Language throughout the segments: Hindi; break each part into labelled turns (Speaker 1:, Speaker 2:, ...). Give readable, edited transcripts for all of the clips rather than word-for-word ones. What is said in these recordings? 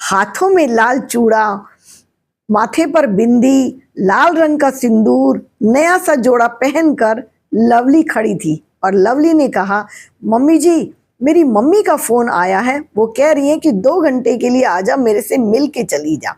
Speaker 1: हाथों में लाल चूड़ा, माथे पर बिंदी, लाल रंग का सिंदूर, नया सा जोड़ा पहनकर लवली खड़ी थी। और लवली ने कहा, मम्मी जी, मेरी मम्मी का फोन आया है, वो कह रही है कि 2 घंटे के लिए आजा, मेरे से मिल के चली जा।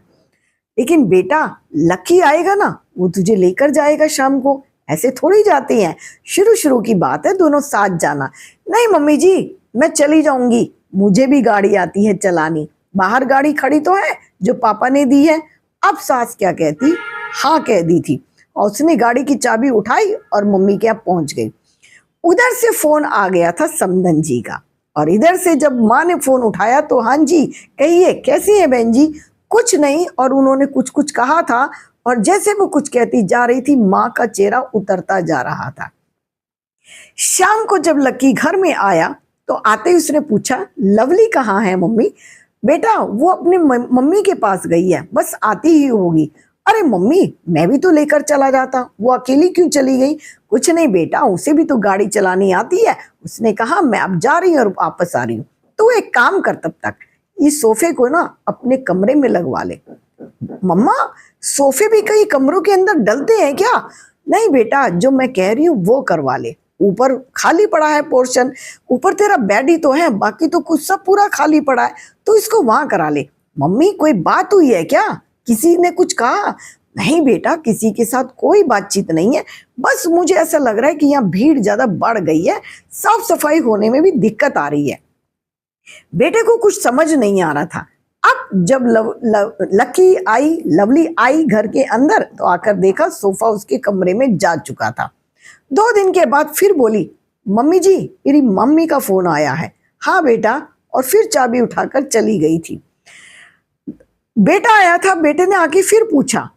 Speaker 1: लेकिन बेटा, लकी आएगा ना, वो तुझे लेकर जाएगा शाम को, ऐसे थोड़ी जाती हैं, शुरू शुरू की बात है, दोनों साथ जाना। नहीं मम्मी जी, मैं चली जाऊंगी, मुझे भी गाड़ी आती है चलानी, बाहर गाड़ी खड़ी तो है जो पापा ने दी है। अब सास क्या कहती, हाँ कह दी थी, और उसने गाड़ी की चाबी उठाई और मम्मी के यहाँ पहुंच गई। उधर से फोन आ गया था समधन जी का, और इधर से जब माँ ने फोन उठाया तो हाँ जी कहिए, कैसी है बहन जी? कुछ नहीं, और उन्होंने कुछ कुछ कहा था, और जैसे वो कुछ कहती जा रही थी, माँ का चेहरा उतरता जा रहा था। शाम को जब लकी घर में आया तो आते ही उसने पूछा, लवली कहाँ है मम्मी? बेटा, वो अपने मम्मी के पास गई है, बस आती ही होगी। अरे मम्मी, मैं भी तो लेकर चला जाता, वो अकेली क्यों चली गई? कुछ नहीं बेटा, उसे भी तो गाड़ी चलानी आती है, उसने कहा मैं अब जा रही हूँ और वापस आ रही हूँ। तो एक काम कर, तब तक इस सोफे को ना अपने कमरे में लगवा ले। मम्मा, सोफे भी कई कमरों के अंदर डलते हैं क्या? नहीं बेटा, जो मैं कह रही हूँ वो करवा ले, ऊपर खाली पड़ा है पोर्शन, ऊपर तेरा बेड ही तो है, बाकी तो कुछ सब पूरा खाली पड़ा है, तो इसको वहां करा ले। मम्मी, कोई बात हुई है क्या? किसी ने कुछ कहा? नहीं बेटा, किसी के साथ कोई बातचीत नहीं है, बस मुझे ऐसा लग रहा है कि यहाँ भीड़ ज्यादा बढ़ गई है, साफ सफाई होने में भी दिक्कत आ रही है। बेटे को कुछ समझ नहीं आ रहा था। अब जब लवली आई घर के अंदर, तो आकर देखा सोफा उसके कमरे में जा चुका था। 2 दिन के बाद फिर बोली, मम्मी जी, मेरी मम्मी का फोन आया है। हाँ बेटा, और फिर चाबी उठाकर चली गई थी। बेटा आया था, बेटे ने आके फिर पूछा,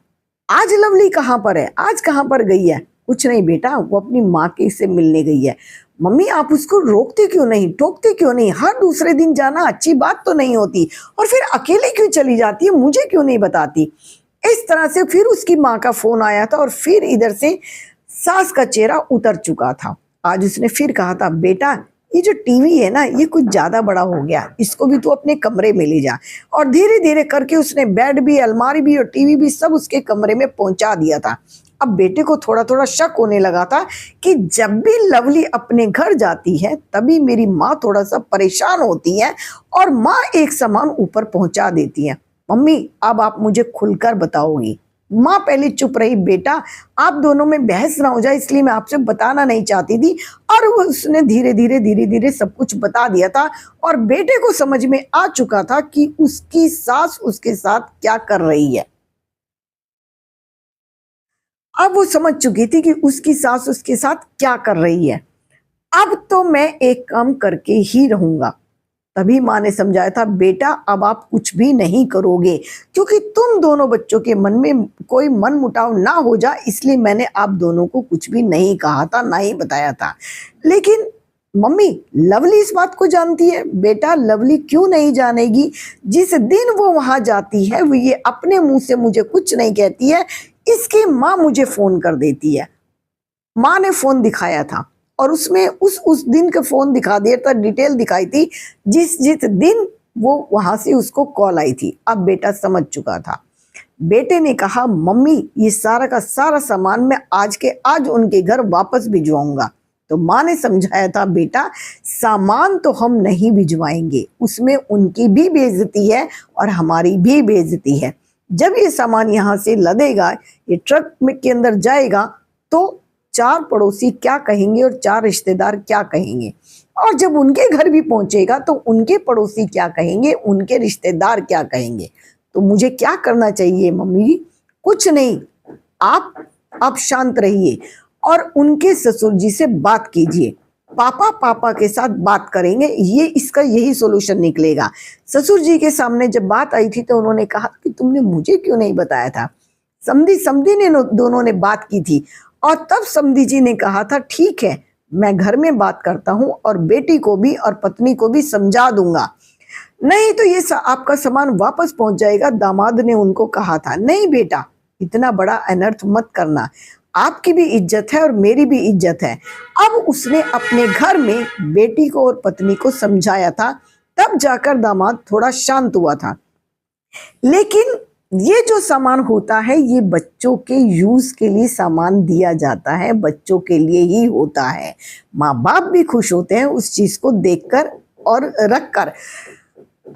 Speaker 1: आज लवली कहाँ पर है, आज कहाँ पर गई है? कुछ नहीं बेटा, वो अपनी माँ के से मिलने गई है। मम्मी, आप उसको रोकते क्यों नहीं, टोकते क्यों नहीं? हर दूसरे दिन जाना अच्छी बात तो नहीं होती, और फिर अकेले क्यों चली जाती है, मुझे क्यों नहीं बताती? इस तरह से फिर उसकी माँ का फोन आया था, और फिर इधर से सास का चेहरा उतर चुका था। आज उसने फिर कहा था, बेटा ये जो टीवी है ना, ये कुछ ज्यादा बड़ा हो गया, इसको भी तू अपने कमरे में ले जा। और धीरे धीरे करके उसने बेड भी, अलमारी भी और टीवी भी सब उसके कमरे में पहुंचा दिया था। अब बेटे को थोड़ा थोड़ा शक होने लगा था कि जब भी लवली अपने घर जाती है तभी मेरी माँ थोड़ा सा परेशान होती है, और माँ एक सामान ऊपर पहुंचा देती है। मम्मी, अब आप मुझे खुलकर बताओगी। माँ पहले चुप रही, बेटा आप दोनों में बहस ना हो जाए इसलिए मैं आपसे बताना नहीं चाहती थी। और उसने धीरे धीरे सब कुछ बता दिया था, और बेटे को समझ में आ चुका था कि उसकी सास उसके साथ क्या कर रही है। अब वो समझ चुकी थी कि उसकी सास उसके साथ क्या कर रही है। अब तो मैं एक काम करके ही रहूंगा। तभी माँ ने समझाया था, बेटा अब आप कुछ भी नहीं करोगे, क्योंकि तुम दोनों बच्चों के मन में कोई मन मुटाव ना हो जाए, इसलिए मैंने आप दोनों को कुछ भी नहीं कहा था, ना ही बताया था। लेकिन मम्मी, लवली इस बात को जानती है। बेटा, लवली क्यों नहीं जानेगी? जिस दिन वो वहां जाती है वो ये अपने मुंह से मुझे कुछ नहीं कहती है, इसकी माँ मुझे फोन कर देती है। माँ ने फोन दिखाया था, और उसमें उस दिन का फोन दिखा दिया था, डिटेल दिखाई थी जिस जिस दिन वो वहां से उसको कॉल आई थी। अब बेटा समझ चुका था। बेटे ने कहा, मम्मी ये सारा का सारा सामान मैं आज के आज उनके घर वापस भिजवाऊंगा। तो माँ ने समझाया था, बेटा सामान तो हम नहीं भिजवाएंगे, उसमें उनकी भी बेइज्जती है और हमारी भी बेइज्जती है। जब ये सामान यहाँ से लदेगा, ये ट्रक में के अंदर जाएगा, तो 4 पड़ोसी क्या कहेंगे और 4 रिश्तेदार क्या कहेंगे, और जब उनके घर भी पहुंचेगा तो उनके पड़ोसी क्या कहेंगे, उनके रिश्तेदार क्या कहेंगे। तो मुझे क्या करना चाहिए मम्मी? कुछ नहीं, आप शांत रहिए और उनके ससुर जी से बात कीजिए। पापा के साथ बात करेंगे, ये इसका यही सॉल्यूशन निकलेगा। ससुर जी के सामने जब बात आई थी तो उन्होंने कहा कि तुमने मुझे क्यों नहीं बताया था? समधी ने दोनों ने बात की थी, और तब समधी जी ने कहा था, ठीक है मैं घर में बात करता हूँ और बेटी को भी और पत्नी को भी समझा दूंगा, नहीं तो ये आपका सामान वापस पहुंच जाएगा। दामाद ने उनको कहा था, नहीं बेटा इतना बड़ा अनर्थ मत करना, आपकी भी इज्जत है और मेरी भी इज्जत है। अब उसने अपने घर में बेटी को और पत्नी को समझाया था, तब जाकर दामाद थोड़ा शांत हुआ था। लेकिन ये जो सामान होता है ये बच्चों के यूज के लिए सामान दिया जाता है, बच्चों के लिए ही होता है। माँ बाप भी खुश होते हैं उस चीज को देखकर और रखकर।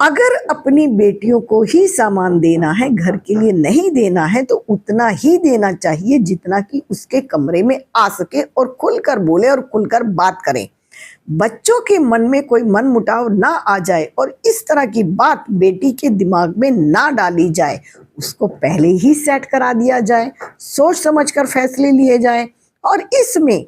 Speaker 1: अगर अपनी बेटियों को ही सामान देना है, घर के लिए नहीं देना है, तो उतना ही देना चाहिए जितना कि उसके कमरे में आ सके और खुलकर बोले और खुलकर बात करें। बच्चों के मन में कोई मन मुटाव ना आ जाए और इस तरह की बात बेटी के दिमाग में ना डाली जाए, उसको पहले ही सेट करा दिया जाए, सोच समझकर फैसले लिए जाए और इसमें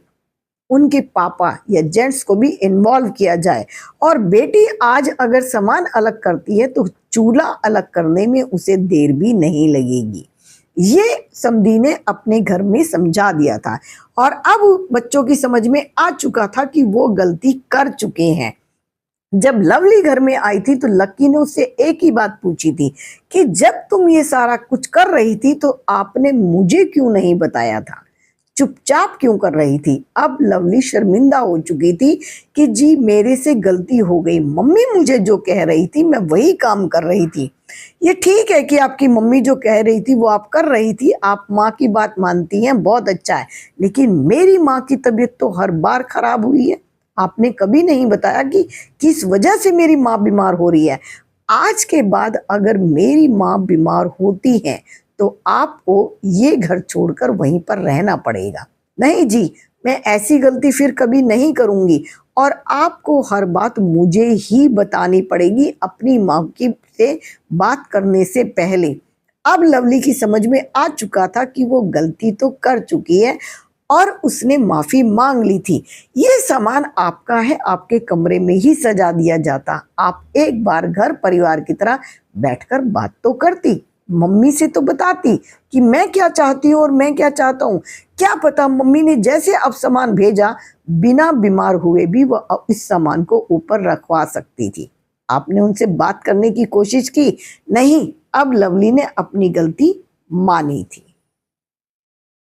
Speaker 1: उनके पापा या जेंट्स को भी इन्वॉल्व किया जाए। और बेटी आज अगर सामान अलग करती है तो चूल्हा अलग करने में उसे देर भी नहीं लगेगी। ये समधी ने अपने घर में समझा दिया था और अब बच्चों की समझ में आ चुका था कि वो गलती कर चुके हैं। जब लवली घर में आई थी तो लक्की ने उससे एक ही बात पूछी थी कि जब तुम ये सारा कुछ कर रही थी तो आपने मुझे क्यों नहीं बताया था, चुपचाप क्यों कर रही थी। अब लवली शर्मिंदा हो चुकी थी कि जी मेरे से गलती हो गई, मम्मी मुझे जो कह रही थी मैं वही काम कर रही थी। ये ठीक है कि आपकी मम्मी जो कह रही थी वो आप कर रही थी, आप माँ की बात मानती हैं, बहुत अच्छा है, लेकिन मेरी माँ की तबीयत तो हर बार खराब हुई है, आपने कभी नहीं बताया कि किस वजह से मेरी माँ बीमार हो रही है। आज के बाद अगर मेरी माँ बीमार होती है तो आपको ये घर छोड़कर वहीं पर रहना पड़ेगा। नहीं जी, मैं ऐसी गलती फिर कभी नहीं करूंगी और आपको हर बात मुझे ही बतानी पड़ेगी अपनी माँ की से बात करने से पहले। अब लवली की समझ में आ चुका था कि वो गलती तो कर चुकी है और उसने माफी मांग ली थी। ये सामान आपका है, आपके कमरे में ही सजा दिया जाता, आप एक बार घर परिवार की तरह बैठकर बात तो करती, मम्मी से तो बताती कि मैं क्या चाहती हूँ और मैं क्या चाहता हूँ। क्या पता मम्मी ने जैसे अब सामान भेजा बिना बीमार हुए भी वह इस सामान को ऊपर रखवा सकती थी। आपने उनसे बात करने की कोशिश की नहीं। अब लवली ने अपनी गलती मानी थी।